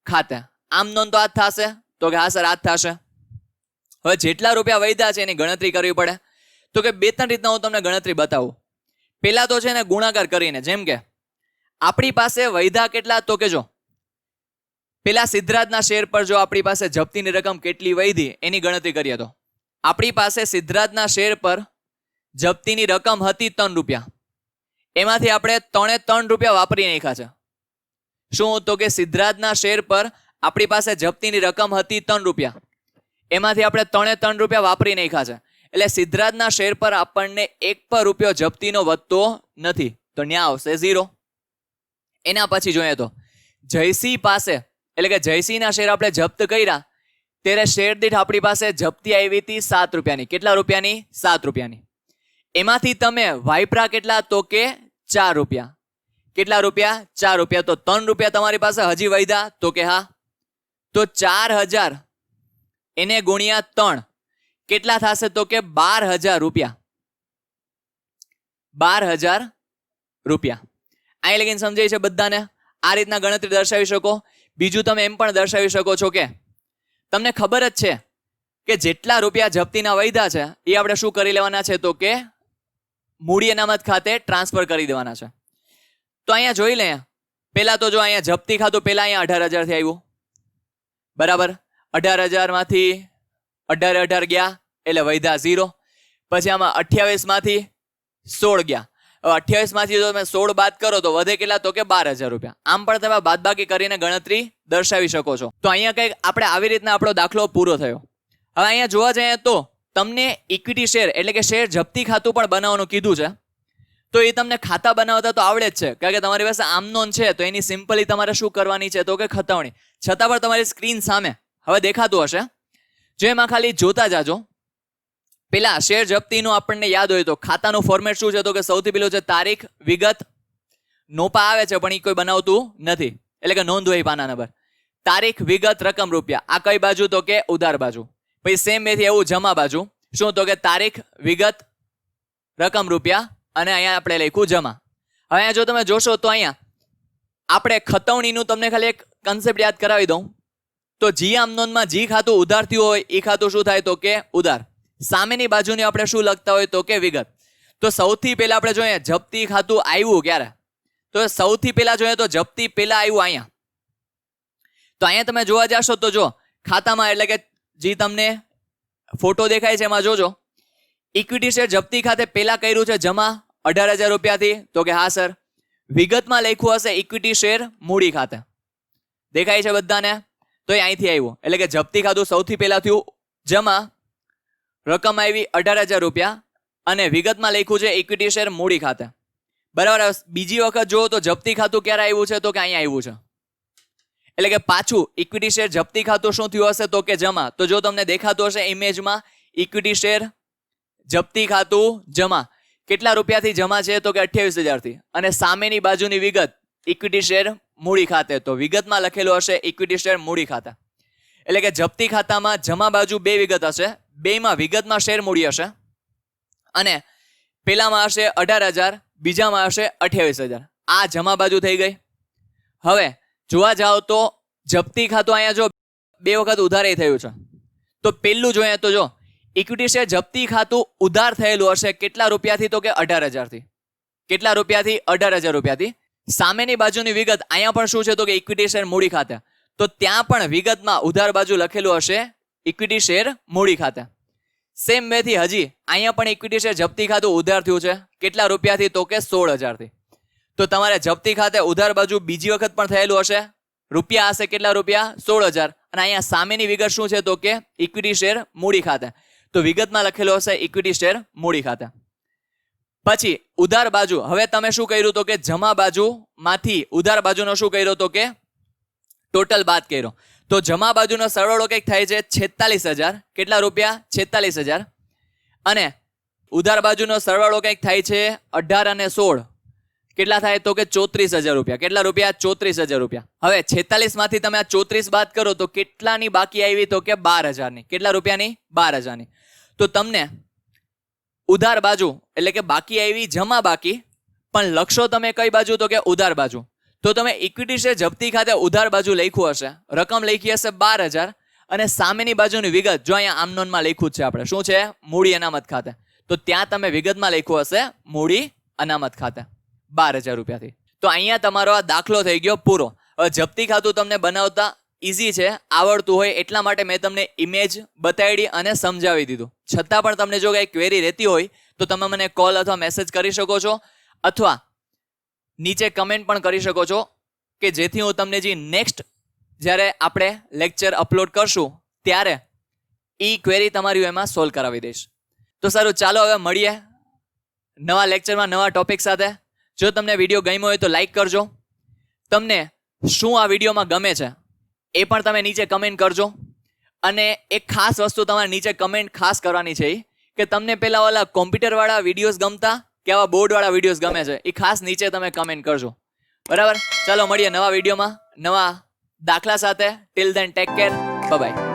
ખાતે. આમ નોંધ તો આ જ થશે? તો કે હા સર આ જ થશે. હવે જેટલા રૂપિયા વધ્યા છે એની ગણતરી કરવી પડે. તો કે 2-3 રીતના હું તમને ગણતરી બતાવું. પેલા તો છે ને ગુણાકાર કરીને, જેમ કે આપણી પાસે વધ્યા કેટલા? તો કે જો પેલા સિદ્ધરાજના શેર પર જો આપણી પાસે જપ્તીની રકમ કેટલી વધી એની ગણતરી કરીએ તો આપણી પાસે સિદ્ધરાજના શેર પર જપ્તીની રકમ હતી 3 રૂપિયા, એમાંથી આપણે 3 રૂપિયા વાપરી નાખ્યા છે. શું? તો કે સિદ્ધરાજના શેર પર આપણી પાસે જપ્તીની રકમ હતી 3 રૂપિયા, એમાંથી આપણે 3 રૂપિયા વાપરી નાખ્યા છે. એટલે સિદ્ધરાજના શેર પર આપણને 1 રૂપિયો જપ્તીનો વધતો નથી, તો ન્યા આવશે 0. એના પછી જોઈએ તો જયસિંહ પાસે, એટલે કે જયસિંહના શેર આપણે જપ્ત કર્યા ત્યારે શેર દીઠ આપણી પાસે જપ્તી આવી હતી 7 રૂપિયાની. કેટલા રૂપિયાની? 7 રૂપિયાની. એમાંથી તમે વાપરા કેટલા? તો કે 4 રૂપિયા. કેટલા રૂપિયા? 4 રૂપિયા. તો 3 રૂપિયા તમારી પાસે હજી વધ્યા? તો કે હા. તો 4000 એને ગુણ્યા 3 કેટલા થશે? તો કે 12000 રૂપિયા. 12000 રૂપિયા. અહીં લગીને સમજાય છે બધાને? આ રીતના ગણતરી દર્શાવી શકો. બીજું તમે એમ પણ દર્શાવી શકો છો કે તમને ખબર જ છે કે જેટલા રૂપિયા જપ્તીના વૈધા છે એ આપણે શું કરી લેવાના છે? તો કે મૂડી અનામત ખાતે ટ્રાન્સફર કરી દેવાના છે. તો અહીંયા જોઈ લે, પહેલા તો જો અહીંયા જપ્તી ખાતું પહેલા અહીંયા 18000 થી આવ્યું, બરાબર. 18000 માંથી 18 ગયા એટલે વૈધા 0. પછી આમાં 28 માંથી 16 ગયા. હવે 28 માંથી જો તમે 16 બાદ કરો તો વધે કેટલા? તો કે 12000 રૂપિયા. આમ પણ તમે બાદબાકી કરીને ગણતરી દર્શાવી શકો છો. તો અહીંયા કંઈક આપણે આવી રીતના આપણો દાખલો પૂરો થયો. હવે અહીંયા જોવા જઈએ તો તમને ઇક્વિટી શેર એટલે કે શેર જપ્તી ખાતું પણ બનાવવાનું કીધું છે. તો એ તમને ખાતા બનાવતા તો આવડે જ છે, કારણ કે તમારી પાસે આમ નોંધ છે. તો એની સિમ્પલી તમારે શું કરવાની છે? તો કે ખતાવણી. છતાં પણ તમારી સ્ક્રીન સામે હવે દેખાતું હશે, જો એમાં ખાલી જોતા જાજો. પેલા શેર જપ્તીનું આપણને યાદ હોય તો ખાતાનું ફોર્મેટ શું છે? તો કે સૌથી પેલું છે તારીખ, વિગત, નોપા આવે છે પણ એ કોઈ બનાવતું નથી, એટલે કે નોંધ હોય પાના નંબર. તારીખ, વિગત, રકમ, રૂપિયા. આ કઈ બાજુ? તો કે ઉધાર બાજુ. પછી સેમ એથી એવું જમા બાજુ. શું? તો કે તારીખ, વિગત, રકમ, રૂપિયા, અને અહીંયા આપણે લખ્યું જમા. હવે અહીંયા જો તમે જોશો તો અહીંયા આપણે ખતવણીનું તમને ખાલી એક કન્સેપ્ટ યાદ કરાવી દઉં. તો જી આમ નોંધમાં જી ખાતું ઉધાર થયું હોય એ ખાતું શું થાય? તો કે ઉધાર. સામેની બાજુની આપણે શું લખતા હોય? તો કે વિગત. તો સૌથી પહેલા આપણે જોઈએ જપ્તી ખાતું આવ્યું ક્યારે? તો સૌથી પહેલા જોઈએ તો જપ્તી પહેલા આવ્યું અહીંયા. તો અહીંયા તમે જોવા જશો તો જો ખાતામાં, એટલે કે જે તમને ફોટો દેખાય છે એમાં જોજો, ઇક્વિટી શેર જપ્તી ખાતે પહેલા કર્યું છે જમા 18000 રૂપિયાથી. તો કે હા સર. વિગતમાં લખ્યું હશે ઇક્વિટી શેર મૂડી ખાતે. દેખાય છે બધાને? તો એ અહીંથી આવ્યું, એટલે કે જપ્તી ખાતું સૌથી પહેલા થયું જમા, રકમ આવી 18000 રૂપિયા, અને વિગતમાં લખ્યું છે ઇક્વિટી શેર મૂડી ખાતે. બરાબર. બીજી વખત જુઓ તો જપ્તી ખાતું ક્યારે આવ્યું છે? તો કે અહીંયા આવ્યું છે. એટલે કે પાછું ઇક્વિટી શેર જપ્તી ખાતું શું થયું હશે? તો કે જમા. તો જો તમને દેખાતું હશે ઇમેજમાં ઇક્વિટી શેર જપ્તી ખાતું જમા કેટલા રૂપિયાથી જમા છે? તો કે 28000 થી. અને સામેની બાજુની વિગત ઇક્વિટી શેર મૂડી ખાતે. તો વિગતમાં લખેલું હશે ઇક્વિટી શેર મૂડી ખાતે. એટલે કે જપ્તી ખાતામાં જમા બાજુ 2 વિગત હશે, બેમાં વિગતમાં શેર મૂડી હશે, અને પેલામાં હશે 18000, બીજામાં હશે 28000. આ જમા બાજુ થઈ ગઈ. હવે જોવા જાઓ તો જપ્તી ખાતું અહીંયા જો 2 વખત ઉધાર થયું છે. તો પેલું જોઈએ તો જો ઇક્વિટી શેર જપ્તી ખાતું ઉધાર થયેલું હશે કેટલા રૂપિયાથી? તો કે 18000 થી. કેટલા રૂપિયાથી? 18000 રૂપિયાથી. સામેની બાજુની વિગત અહીંયા પણ શું છે? તો કે ઇક્વિટી શેર મૂડી ખાતે. તો ત્યાં પણ વિગતમાં ઉધાર બાજુ લખેલું હશે ઇક્વિટી શેર મૂડી ખાતે. સેમ વેથી હજી અહીંયા પણ ઇક્વિટી શેર જપ્તી ખાતું ઉધાર થયું છે કેટલા રૂપિયાથી? તો કે 16000 થી. તો તમારે જપ્તી ખાતે ઉધાર બાજુ બીજી વખત પણ થયેલું હશે, રૂપિયા હશે કેટલા રૂપિયા? 16000. અને અહીંયા સામેની વિગત શું છે? તો કે ઇક્વિટી શેર મૂડી ખાતે. તો વિગતમાં લખેલું હશે ઇક્વિટી શેર મૂડી ખાતે. પછી ઉધાર બાજુ, હવે તમે શું કર્યું? તો કે જમા બાજુમાંથી ઉધાર બાજુનો શું કર્યો? તો કે ટોટલ બાદ કર્યો. તો જમા બાજુનો સરવાળો કંઈક થાય છે 46000. કેટલા રૂપિયા? 46000. અને ઉધાર બાજુનો સરવાળો કંઈક થાય છે 18 અને 16. કેટલા થાય? તો કે 34000 રૂપિયા. કેટલા રૂપિયા? 34000 રૂપિયા. હવે 46 માંથી તમે આ 34 બાદ કરો તો કેટલાની બાકી આવી? તો કે 12000 ની. કેટલા રૂપિયાની? 12000 ની. તો તમને ઉધાર બાજુ એટલે કે બાકી આવી જમા બાકી, પણ લખશો તમે કઈ બાજુ? તો કે ઉધાર બાજુ. તો તમે ઇક્વિટી શેર જપ્તી ખાતે ઉધાર બાજુ લખ્યું હશે, રકમ લખી હશે 12000, અને સામેની બાજુની વિગત જો અહીંયા આમ નોંધમાં લખ્યું છે આપણે શું છે? મૂડી અનામત ખાતે. તો ત્યાં તમે વિગતમાં લખ્યું હશે મૂડી અનામત ખાતે 12000 રૂપિયાથી. તો અહીંયા તમારો આ દાખલો થઈ ગયો પૂરો. હવે જપ્તી ખાતું તમને બનાવતા ઇઝી છે, આવડતું હોય એટલા માટે મેં તમને ઇમેજ બતાડી અને સમજાવી દીધું. છતાં પણ તમને જો કંઈ ક્વેરી રહેતી હોય તો તમે મને કોલ અથવા મેસેજ કરી શકો છો, અથવા નીચે કમેન્ટ પણ કરી શકો છો, કે જેથી હું તમને જે નેક્સ્ટ જ્યારે આપણે લેક્ચર અપલોડ કરશું ત્યારે એ ક્વેરી તમારી એમાં સોલ્વ કરાવી દઈશ. તો સારું, ચાલો હવે મળીએ નવા લેક્ચરમાં નવા ટોપિક સાથે. જો તમને વિડીયો ગમ્યો હોય તો લાઈક કરજો. તમને શું આ વિડીયોમાં ગમે છે એ પણ તમે નીચે કમેન્ટ કરજો. અને એક ખાસ વસ્તુ તમારે નીચે કમેન્ટ ખાસ કરવાની છે કે તમને પેલા ઓલા કોમ્પ્યુટરવાળા વિડીયોઝ ગમતા કે આવા બોર્ડવાળા વિડીયોઝ ગમે છે, એ ખાસ નીચે તમે કમેન્ટ કરજો. બરાબર, ચાલો મળીએ નવા વિડીયોમાં નવા દાખલા સાથે. Till then take care, bye bye.